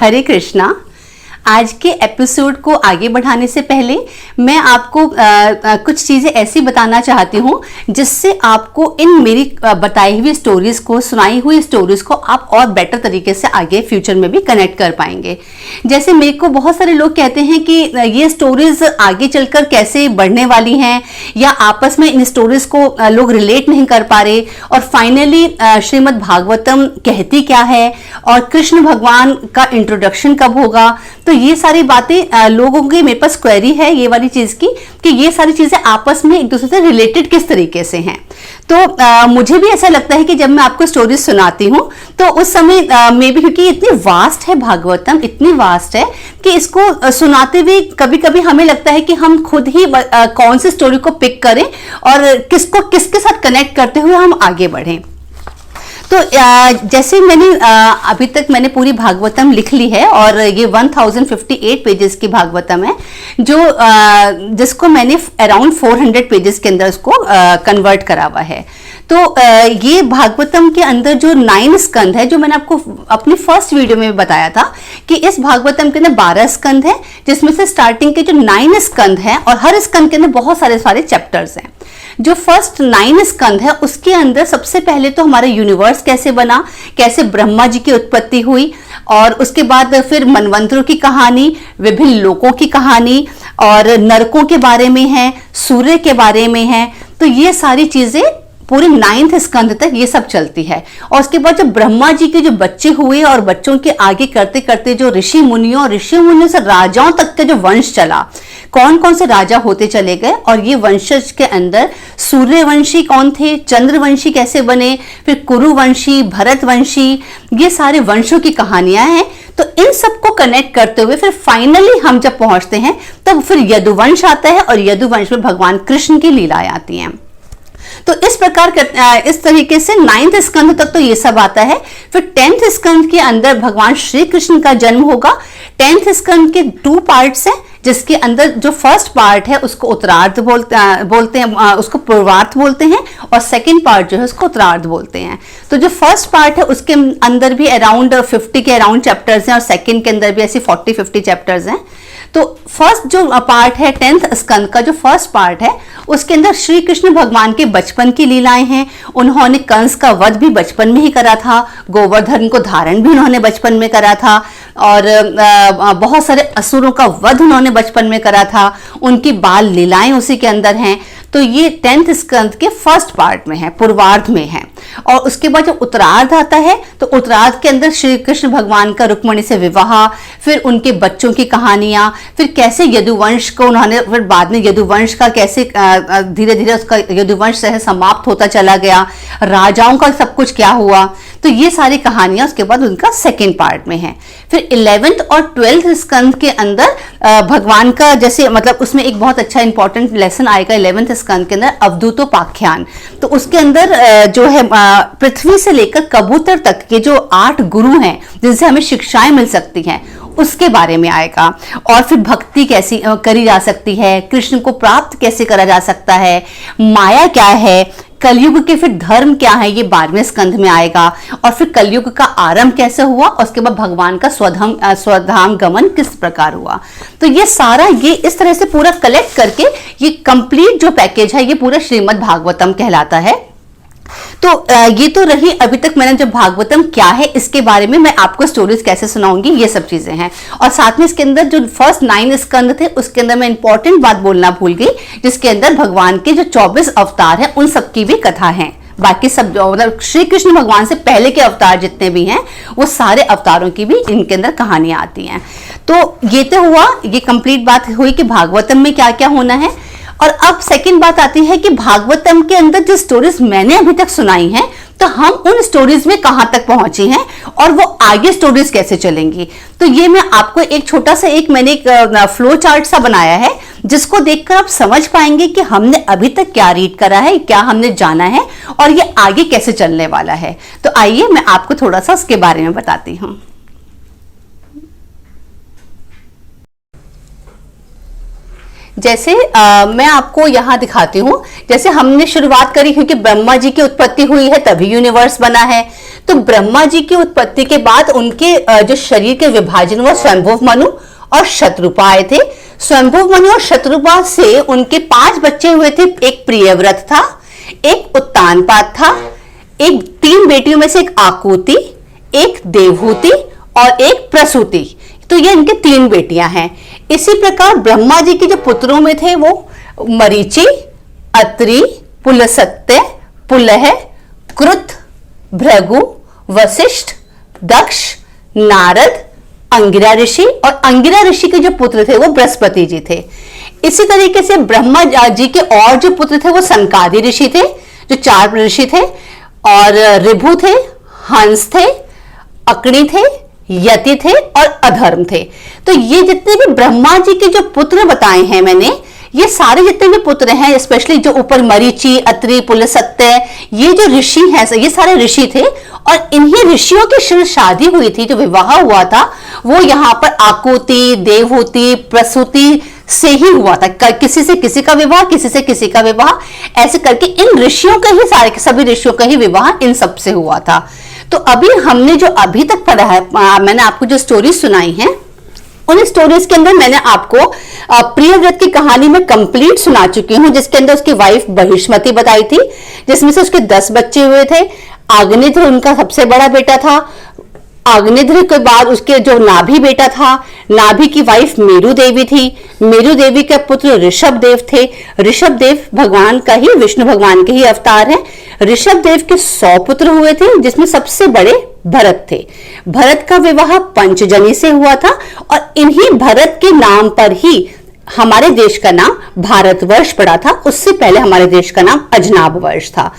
हरे कृष्णा। आज के एपिसोड को आगे बढ़ाने से पहले मैं आपको कुछ चीज़ें ऐसी बताना चाहती हूँ जिससे आपको इन मेरी बताई हुई स्टोरीज को, सुनाई हुई स्टोरीज को आप और बेटर तरीके से आगे फ्यूचर में भी कनेक्ट कर पाएंगे। जैसे मेरे को बहुत सारे लोग कहते हैं कि ये स्टोरीज आगे चलकर कैसे बढ़ने वाली हैं, या आपस में इन स्टोरीज को लोग रिलेट नहीं कर पा रहे, और फाइनली श्रीमद् भागवतम कहती क्या है और कृष्ण भगवान का इंट्रोडक्शन कब होगा। तो ये सारी बातें लोगों की मेरे पास क्वेरी है ये वाली चीज की कि ये सारी चीजें आपस में एक दूसरे से रिलेटेड किस तरीके से हैं। तो मुझे भी ऐसा लगता है कि जब मैं आपको स्टोरीज सुनाती हूँ तो उस समय मे भी, क्योंकि इतनी वास्ट है भागवतम, इतनी वास्ट है कि इसको सुनाते हुए कभी कभी हमें लगता है कि हम खुद ही कौन सी स्टोरी को पिक करें और किसको किसके साथ कनेक्ट करते हुए हम आगे बढ़ें। तो जैसे मैंने अभी तक मैंने पूरी भागवतम लिख ली है और ये 1058 पेजेस की भागवतम है, जो जिसको मैंने अराउंड 400 पेजेस के अंदर उसको कन्वर्ट करा हुआ है। तो ये भागवतम के अंदर जो 9 स्कंद है, जो मैंने आपको अपनी फर्स्ट वीडियो में बताया था कि इस भागवतम के अंदर 12 स्कंद है, जिसमें से स्टार्टिंग के जो 9 स्कंद हैं और हर स्कंद के अंदर बहुत सारे चैप्टर्स हैं। जो फर्स्ट 9 स्कंद है उसके अंदर सबसे पहले तो हमारा यूनिवर्स कैसे बना, कैसे ब्रह्मा जी की उत्पत्ति हुई, और उसके बाद फिर मनवंतरों की कहानी, विभिन्न लोकों की कहानी, और नरकों के बारे में है, सूर्य के बारे में है। तो ये सारी चीजें पूरे 9th स्कंद तक ये सब चलती है। और उसके बाद जब ब्रह्मा जी के जो बच्चे हुए और बच्चों के आगे करते करते जो ऋषि मुनियों और ऋषि मुनियों से राजाओं तक का जो वंश चला, कौन कौन से राजा होते चले गए, और ये वंशज के अंदर सूर्यवंशी कौन थे, चंद्रवंशी कैसे बने, फिर कुरुवंशी, भरतवंशी, ये सारे वंशों की कहानियां हैं। तो इन सबको कनेक्ट करते हुए फिर फाइनली हम जब पहुंचते हैं तब फिर यदुवंश आता है, और यदुवंश में भगवान कृष्ण की लीलाएं आती हैं। तो इस प्रकार इस तरीके से 9th स्कंद तक तो ये सब आता है। फिर 10th स्कंद के अंदर भगवान श्री कृष्ण का जन्म होगा। 10th स्कंद के 2 पार्ट्स हैं, जिसके अंदर जो फर्स्ट पार्ट है उसको उत्तरार्ध बोलते हैं, उसको पूर्वार्ध बोलते हैं, और सेकंड पार्ट जो है उसको उत्तरार्ध बोलते हैं। तो जो फर्स्ट पार्ट है उसके अंदर भी अराउंड 50 के अराउंड चैप्टर्स हैं, और सेकंड के अंदर भी ऐसे 40-50 चैप्टर्स हैं। तो फर्स्ट जो पार्ट है 10th स्कंद का, जो फर्स्ट पार्ट है उसके अंदर श्री कृष्ण भगवान के बचपन की लीलाएं हैं। उन्होंने कंस का वध भी बचपन में ही करा था, गोवर्धन को धारण भी उन्होंने बचपन में करा था, और बहुत सारे असुरों का वध उन्होंने बचपन में करा था। उनकी बाल लीलाएं उसी के अंदर हैं। तो ये 10th स्कंद के फर्स्ट पार्ट में है, पूर्वार्ध में है। और उसके बाद जब उत्तरार्ध आता है तो उत्तरार्ध के अंदर श्री कृष्ण भगवान का रुक्मिणी से विवाह, फिर उनके बच्चों की कहानियां, फिर कैसे यदुवंश को उन्होंने, फिर बाद में यदुवंश का कैसे धीरे धीरे उसका यदुवंश समाप्त होता चला गया, राजाओं का सब कुछ क्या हुआ। तो ये सारी कहानियां उसके बाद उनका सेकेंड पार्ट में है। फिर 11th और 12th स्कंद के अंदर भगवान का, जैसे मतलब उसमें एक बहुत अच्छा इंपॉर्टेंट लेसन आएगा 11th स्कंद के अंदर, अवधूतोपाख्यान। तो उसके अंदर जो है पृथ्वी से लेकर कबूतर तक के जो 8 गुरु हैं जिनसे हमें शिक्षाएं मिल सकती हैं, उसके बारे में आएगा। और फिर भक्ति कैसी करी जा सकती है, कृष्ण को प्राप्त कैसे करा जा सकता है, माया क्या है, कलयुग के फिर धर्म क्या है, ये 12वें स्कंध में आएगा। और फिर कलयुग का आरंभ कैसे हुआ, और उसके बाद भगवान का स्वधाम गमन किस प्रकार हुआ। तो ये सारा ये इस तरह से पूरा कलेक्ट करके ये कंप्लीट जो पैकेज है ये पूरा श्रीमद् भागवतम कहलाता है। तो ये तो रही अभी तक मैंने जब भागवतम क्या है इसके बारे में, मैं आपको स्टोरीज कैसे सुनाऊंगी, ये सब चीजें हैं। और साथ में इसके अंदर जो फर्स्ट 9 स्कंद थे उसके अंदर मैं इंपॉर्टेंट बात बोलना भूल गई, जिसके अंदर भगवान के जो 24 अवतार हैं उन सबकी भी कथा है। बाकी सब जो मतलब श्री कृष्ण भगवान से पहले के अवतार जितने भी हैं वो सारे अवतारों की भी इनके अंदर कहानियां आती हैं। तो ये तो हुआ, ये कंप्लीट बात हुई कि भागवतम में क्या क्या होना है। और अब सेकंड बात आती है कि भागवतम के अंदर जो स्टोरीज मैंने अभी तक सुनाई हैं, तो हम उन स्टोरीज में कहां तक पहुंचे हैं और वो आगे स्टोरीज कैसे चलेंगी। तो ये मैं आपको एक छोटा सा मैंने एक फ्लो चार्ट सा बनाया है, जिसको देखकर आप समझ पाएंगे कि हमने अभी तक क्या रीड करा है, क्या हमने जाना है, और ये आगे कैसे चलने वाला है। तो आइए मैं आपको थोड़ा सा उसके बारे में बताती हूँ। जैसे मैं आपको यहाँ दिखाती हूँ, जैसे हमने शुरुआत करी क्योंकि ब्रह्मा जी की उत्पत्ति हुई है तभी यूनिवर्स बना है। तो ब्रह्मा जी की उत्पत्ति के बाद उनके जो शरीर के विभाजन हुआ, स्वयंभुव मनु और शत्रुपा आए थे। स्वयंभुव मनु और शत्रुपा से उनके 5 बच्चे हुए थे। एक प्रियव्रत था, एक उत्तानपाद था, एक 3 बेटियों में से एक आकुति, एक देवहूति और एक प्रसूति। तो ये इनके 3 बेटियां हैं। इसी प्रकार ब्रह्मा जी के जो पुत्रों में थे वो मरीचि, अत्रि, पुलस्त्य, पुलह, कृत, भृगु, वशिष्ठ, दक्ष, नारद, अंगिरा ऋषि, और अंगिरा ऋषि के जो पुत्र थे वो बृहस्पति जी थे। इसी तरीके से ब्रह्मा जी के और जो पुत्र थे वो सनकादि ऋषि थे, जो 4 ऋषि थे, और ऋभु थे, हंस थे, अग्नि थे, यति थे और अधर्म थे। तो ये जितने भी ब्रह्मा जी के जो पुत्र बताए हैं मैंने, ये सारे जितने भी पुत्र हैं, स्पेशली जो ऊपर मरीचि, अत्रि, पुलस्त्य, ये जो ऋषि हैं, ये सारे ऋषि थे। और इन्हीं ऋषियों की शादी हुई थी, जो विवाह हुआ था वो यहाँ पर आकुति, देवहूति, प्रसूति से ही हुआ था। किसी से किसी का विवाह, किसी से किसी का विवाह, ऐसे करके इन ऋषियों का ही, सारे सभी ऋषियों का ही विवाह इन सब से हुआ था। तो अभी हमने जो अभी तक पढ़ा है, मैंने आपको जो स्टोरी सुनाई है, उन स्टोरीज के अंदर मैंने आपको प्रियव्रत की कहानी में कंप्लीट सुना चुकी हूं, जिसके अंदर उसकी वाइफ बहिष्मति बताई थी, जिसमें से उसके 10 बच्चे हुए थे। अग्निध्र उनका सबसे बड़ा बेटा था। अग्निध्र के बाद उसके जो नाभि बेटा था, नाभि की वाइफ मेरु देवी थी। मेरु देवी के पुत्र ऋषभ देव थे। ऋषभ देव भगवान का ही, विष्णु भगवान के ही अवतार हैं। ऋषभ देव के 100 पुत्र हुए थे, जिसमें सबसे बड़े भरत थे। भरत का विवाह पंचजनी से हुआ था, और इन्हीं भरत के नाम पर ही हमारे देश का नाम भारतवर्ष पड़ा था। उससे पहले हमारे देश का नाम अजनाब वर्ष था।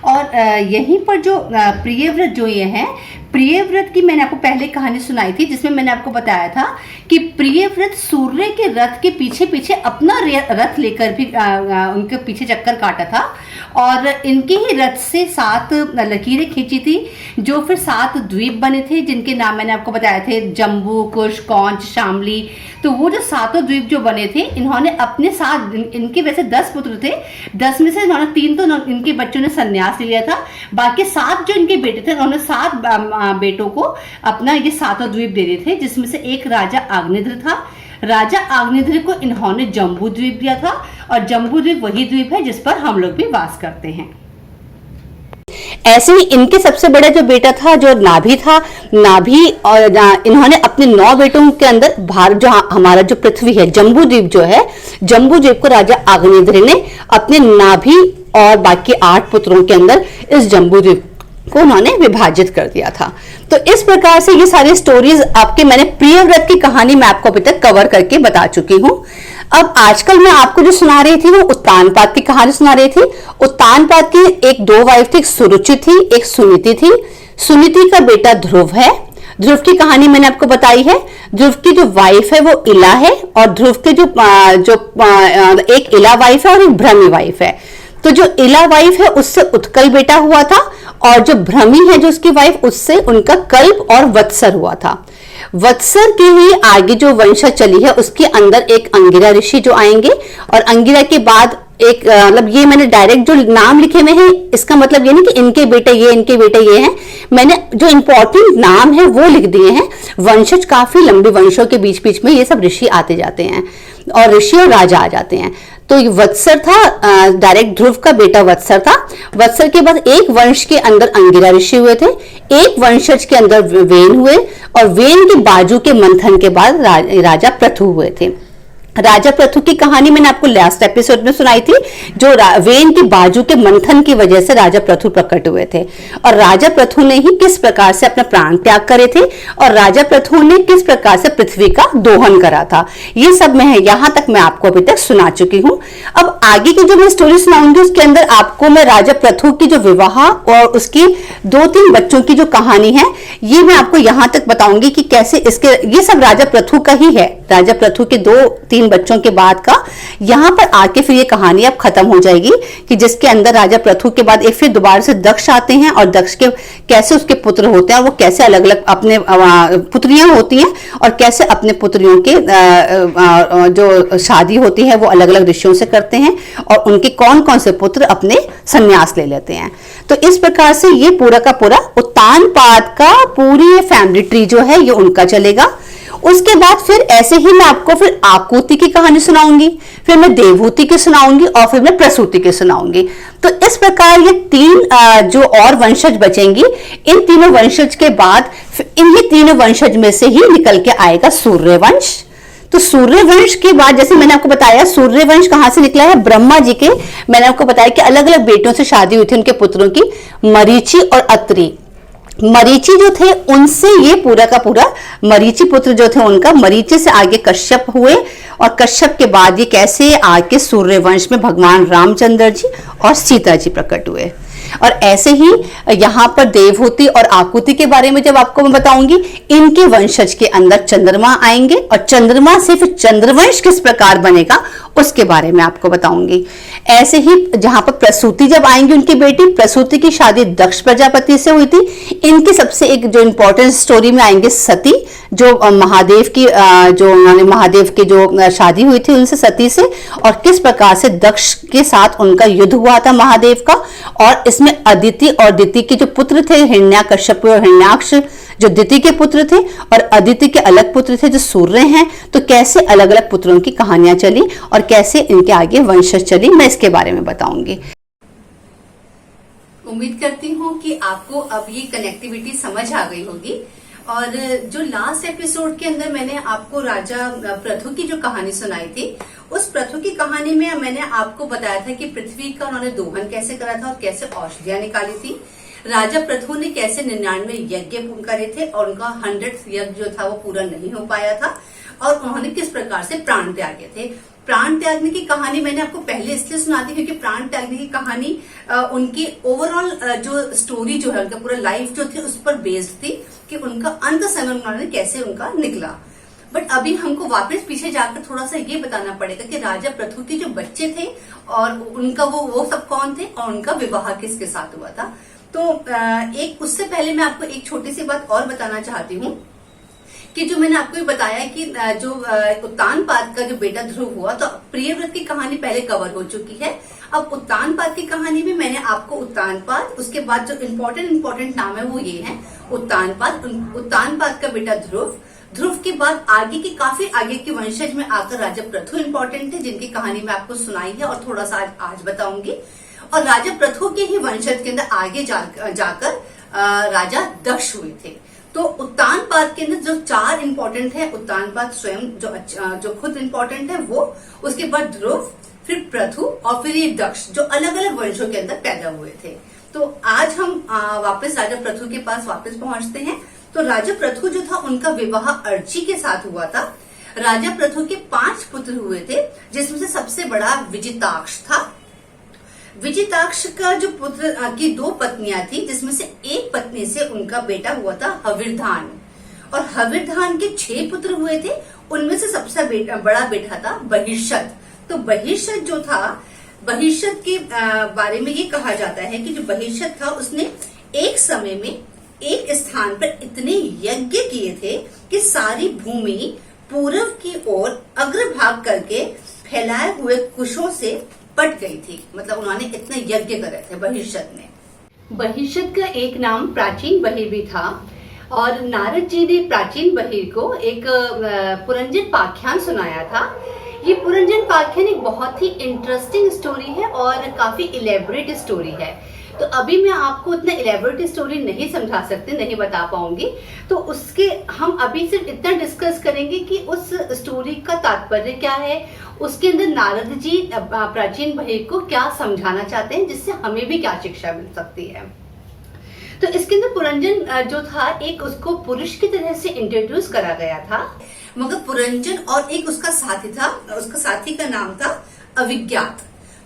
और यहीं पर जो प्रियव्रत जो ये हैं, प्रियव्रत की मैंने आपको पहले कहानी सुनाई थी, जिसमें मैंने आपको बताया था कि प्रियव्रत सूर्य के रथ के पीछे पीछे अपना रथ लेकर भी उनके पीछे चक्कर काटा था, और इनके ही रथ से 7 लकीरें खींची थी, जो फिर 7 द्वीप बने थे, जिनके नाम मैंने आपको बताए थे, जम्बू, कुश, कौंच, शामली। तो वो जो 7 द्वीप जो बने थे, इन्होंने अपने साथ, इनके वैसे 10 पुत्र थे, 10 में से इन्होंने 3 तो इनके बच्चों ने संन्यास ले लिया था। बाकी 7 जो इनके बेटे थे, उन्होंने 7 बेटों को अपना ये 7 द्वीप दे दिए थे, जिसमें से एक राजा आग्नेध्र था। राजा आग्नेध्र को इन्होंने जम्बू द्वीप दिया था, और जम्बू द्वीप वही द्वीप है जिस पर हम लोग भी वास करते हैं। ऐसे ही इनके सबसे बड़ा जो बेटा था, जो नाभि था, नाभि, और इन्होंने अपने 9 बेटों के अंदर भारत, जो हमारा जो पृथ्वी है, जम्बू द्वीप जो है, जम्बू द्वीप को राजा आग्नेध्र ने अपने नाभि और बाकी 8 पुत्रों के अंदर इस जम्बू द्वीप को उन्होंने विभाजित कर दिया था। तो इस प्रकार से ये सारी स्टोरीज आपके, मैंने प्रियव्रत की कहानी मैं आपको अभी तक कवर करके बता चुकी हूँ। अब आजकल मैं आपको जो सुना रही थी वो उत्तानपाद की कहानी सुना रही थी। उत्तानपाद की एक 2 वाइफ थी, एक सुरुचि थी, एक सुनीति थी। सुनीति का बेटा ध्रुव है। ध्रुव की कहानी मैंने आपको बताई है। ध्रुव की जो वाइफ है वो इला है, और ध्रुव के जो एक इला वाइफ है और एक भ्रमी वाइफ है। तो जो इला वाइफ है उससे उत्कल बेटा हुआ था, और जो भ्रमी है जो उसकी वाइफ, उससे उनका कल्प और वत्सर हुआ था। वत्सर की ही आगे जो वंशज चली है, उसके अंदर एक अंगिरा ऋषि जो आएंगे, और अंगिरा के बाद एक, मतलब ये मैंने डायरेक्ट जो नाम लिखे हुए हैं, इसका मतलब ये नहीं कि इनके बेटे ये, इनके बेटे ये हैं। मैंने जो इंपॉर्टेंट नाम है वो लिख दिए हैं। वंशज काफी लंबे वंशों के बीच बीच में ये सब ऋषि आते जाते हैं, और ऋषि और राजा आ जाते हैं। तो ये वत्सर था, डायरेक्ट ध्रुव का बेटा वत्सर था। वत्सर के बाद एक वंश के अंदर अंगिरा ऋषि हुए थे, एक वंशज के अंदर वेन हुए, और वेन के बाजू के मंथन के बाद राजा पृथु हुए थे। राजा पृथु की कहानी मैंने आपको लास्ट एपिसोड में सुनाई थी, जो वेन की बाजू के मंथन की वजह से राजा पृथु प्रकट हुए थे, और राजा पृथु ने ही किस प्रकार से अपना प्राण त्याग करे थे, और राजा पृथु ने किस प्रकार से पृथ्वी का दोहन करा था। ये सब मैं यहाँ तक मैं आपको अभी तक सुना चुकी हूँ। अब आगे की जो मैं स्टोरी सुनाऊंगी उसके अंदर आपको मैं राजा पृथु की जो विवाह और उसकी 2-3 बच्चों की जो कहानी है ये मैं आपको यहां तक बताऊंगी कि कैसे इसके ये सब राजा पृथु का ही है। राजा पृथु के 2-3 बच्चों के बाद का यहां पर आके फिर ये कहानी अब खत्म हो जाएगी कि जिसके अंदर राजा पृथु के बाद एक फिर दोबारा से दक्ष आते हैं और दक्ष के कैसे उसके पुत्र होते हैं और वो कैसे अलग अलग अपने पुत्रियां होती हैं और कैसे अपने पुत्रियों के जो शादी होती है वो अलग अलग ऋषियों से करते हैं और उनके कौन कौन से पुत्र अपने संन्यास ले लेते हैं। तो इस प्रकार से ये पूरा का पूरा उत्तानपाद का पूरी फैमिली ट्री जो है ये उनका चलेगा। उसके बाद फिर ऐसे ही मैं आपको फिर आकुति की कहानी सुनाऊंगी, फिर मैं देवहूति की सुनाऊंगी और फिर मैं प्रसूति की सुनाऊंगी। तो इस प्रकार ये 3 जो और वंशज बचेंगी, इन तीनों वंशज के बाद इन्हीं तीनों वंशज में से ही निकल के आएगा सूर्यवंश। तो सूर्यवंश के बाद जैसे मैंने आपको बताया सूर्यवंश कहां से निकला है, ब्रह्मा जी के मैंने आपको बताया कि अलग अलग बेटों से शादी हुई थी उनके पुत्रों की, मरीचि और अत्रि। मरीचि जो थे उनसे ये पूरा का पूरा मरीचि पुत्र जो थे उनका, मरीचि से आगे कश्यप हुए और कश्यप के बाद ये कैसे आके सूर्यवंश में भगवान रामचंद्र जी और सीता जी प्रकट हुए। और ऐसे ही यहाँ पर देवहूति और आकुति के बारे में जब आपको मैं बताऊंगी, इनके वंशज के अंदर चंद्रमा आएंगे और चंद्रमा से फिर चंद्रवंश किस प्रकार बनेगा उसके बारे में आपको बताऊंगी। ऐसे ही जहां पर प्रसूति जब आएंगी उनकी बेटी, प्रसूति की शादी दक्ष प्रजापति से हुई थी। इनकी सबसे एक जो इंपॉर्टेंट स्टोरी में आएंगे सती, जो महादेव की जो उन्होंने महादेव की जो शादी हुई थी उनसे सती से, और किस प्रकार से दक्ष के साथ उनका युद्ध हुआ था महादेव का। और इसमें अदिति और दिति के जो पुत्र थे हिरण्याकश्यप और हिरण्याक्ष जो दिति के पुत्र थे और अदिति के अलग पुत्र थे जो सूर्य हैं। तो कैसे अलग अलग पुत्रों की कहानियां चली और कैसे इनके आगे वंशज चली, मैं इसके बारे में बताऊंगी। उम्मीद करती हूँ कि आपको अब ये कनेक्टिविटी समझ आ गई होगी। और जो लास्ट एपिसोड के अंदर मैंने आपको राजा पृथु की जो कहानी सुनाई थी, उस पृथु की कहानी में मैंने आपको बताया था कि पृथ्वी का उन्होंने दोहन कैसे करा था और कैसे औषधियां निकाली थी। राजा पृथु ने कैसे 99 यज्ञ करे थे और उनका 100th यज्ञ जो था वो पूरा नहीं हो पाया था और उन्होंने किस प्रकार से प्राण त्यागे थे। प्राण त्यागने की कहानी मैंने आपको पहले इसलिए सुना दी क्योंकि प्राण त्यागने की कहानी उनकी ओवरऑल जो स्टोरी जो है उनका पूरा लाइफ जो थी उस पर बेस्ड थी कि उनका अंत समय उन्होंने कैसे उनका निकला। बट अभी हमको वापस पीछे जाकर थोड़ा सा ये बताना पड़ेगा कि राजा पृथु के जो बच्चे थे और उनका वो सब कौन थे और उनका विवाह किसके साथ हुआ था। तो एक उससे पहले मैं आपको एक छोटी सी बात और बताना चाहती हूँ कि जो मैंने आपको ये बताया कि जो उत्तानपाद का जो बेटा ध्रुव हुआ, तो प्रियव्रत की कहानी पहले कवर हो चुकी है। अब उत्तानपाद की कहानी में मैंने आपको उत्तानपाद, उसके बाद जो इम्पोर्टेंट नाम है वो ये है उत्तानपाद का बेटा ध्रुव, ध्रुव के बाद आगे की काफी आगे के वंशज में आकर राजा पृथु इम्पोर्टेंट है जिनकी कहानी मैं आपको सुनाई है और थोड़ा सा आज बताऊंगी। और राजा पृथु के ही वंशज के अंदर आगे जाकर राजा दक्ष हुए थे। तो उत्तानपाद के अंदर जो 4 इम्पोर्टेंट है, उत्तानपाद स्वयं जो खुद इम्पोर्टेंट है वो, उसके बाद ध्रुव, फिर पृथु और फिर ये दक्ष जो अलग अलग वंशों के अंदर पैदा हुए थे। तो आज हम वापस राजा पृथु के पास वापस पहुंचते हैं। तो राजा पृथु जो था उनका विवाह अर्ची के साथ हुआ था। राजा पृथु के 5 पुत्र हुए थे जिसमें से सबसे बड़ा विजिताक्ष था। विजिताक्ष का जो पुत्र की 2 पत्नियां थी जिसमें से एक पत्नी से उनका बेटा हुआ था हविर्धान, और हविर्धान के 6 पुत्र हुए थे। उनमें से सबसे बड़ा बेटा था बहिष्यत। तो बहिष्यत जो था, बहिष्यत के बारे में ये कहा जाता है कि जो बहिष्यत था उसने एक समय में एक स्थान पर इतने यज्ञ किए थे कि सारी भूमि पूर्व की ओर अग्रभाग करके फैलाए हुए कुशों से पट गई थी। मतलब उन्होंने इतने यज्ञ करे थे बहिष्यत ने। बहिष्यत का एक नाम प्राचीन बहिर भी था और नारद जी ने प्राचीन बहिर को एक पुरंजन पाख्यान सुनाया था। ये पुरंजन पाख्यान एक बहुत ही इंटरेस्टिंग स्टोरी है और काफी इलेबोरेट स्टोरी है। तो अभी मैं आपको उतना इलेबोरेट स्टोरी नहीं समझा सकती, नहीं बता पाऊंगी। तो उसके हम अभी सिर्फ इतना डिस्कस करेंगे कि उस स्टोरी का तात्पर्य क्या है, उसके अंदर नारद जी प्राचीन बहिर को क्या समझाना चाहते हैं जिससे हमें भी क्या शिक्षा मिल सकती है। तो इसके अंदर पुरंजन जो था एक उसको पुरुष की तरह से इंट्रोड्यूस करा गया था, मगर पुरंजन और एक उसका साथी था, उसका साथी का नाम था अविज्ञात।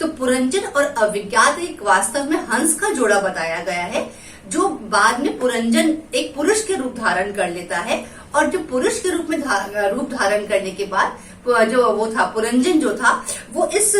तो पुरंजन और अविज्ञात एक वास्तव में हंस का जोड़ा बताया गया है, जो बाद में पुरंजन एक पुरुष के रूप धारण कर लेता है। और जो पुरुष के रूप में रूप धारण करने के बाद जो वो था पुरंजन जो था वो इस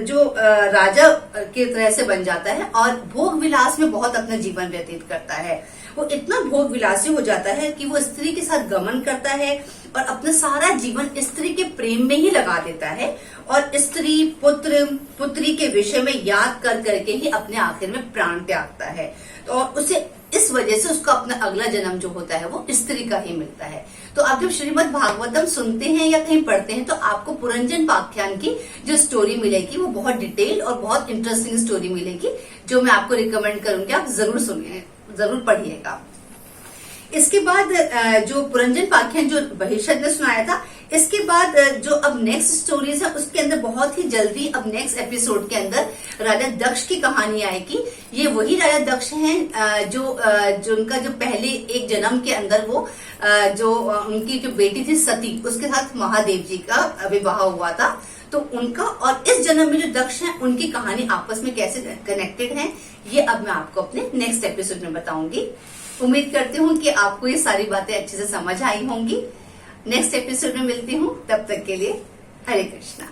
जो राजा की तरह से बन जाता है और भोग विलास में बहुत अपना जीवन व्यतीत करता है। वो इतना भोग विलासी हो जाता है कि वो स्त्री के साथ गमन करता है और अपना सारा जीवन स्त्री के प्रेम में ही लगा देता है और स्त्री पुत्र पुत्री के विषय में याद कर करके ही अपने आखिर में प्राण त्यागता है। तो और उसे इस वजह से उसका अपना अगला जन्म जो होता है वो स्त्री का ही मिलता है। तो आप जब श्रीमद् भागवतम सुनते हैं या कहीं पढ़ते हैं तो आपको पुरंजन पाख्यान की जो स्टोरी मिलेगी वो बहुत डिटेल और बहुत इंटरेस्टिंग स्टोरी मिलेगी, जो मैं आपको रिकमेंड करूंगी आप जरूर सुनिए, जरूर पढ़िएगा। इसके बाद जो पुरंजन पाख्यान जो बहिष्यद ने सुनाया था, इसके बाद जो अब नेक्स्ट स्टोरीज है उसके अंदर बहुत ही जल्दी अब नेक्स्ट एपिसोड के अंदर राजा दक्ष की कहानी आएगी। ये वही राजा दक्ष हैं जो उनका जो पहले एक जन्म के अंदर वो जो उनकी जो बेटी थी सती उसके साथ महादेव जी का विवाह हुआ था। तो उनका और इस जन्म में जो दक्ष हैं उनकी कहानी आपस में कैसे कनेक्टेड है ये अब मैं आपको अपने नेक्स्ट एपिसोड में बताऊंगी। उम्मीद करती हूँ कि आपको ये सारी बातें अच्छे से समझ आई होंगी। नेक्स्ट एपिसोड में मिलती हूँ, तब तक के लिए हरे कृष्णा।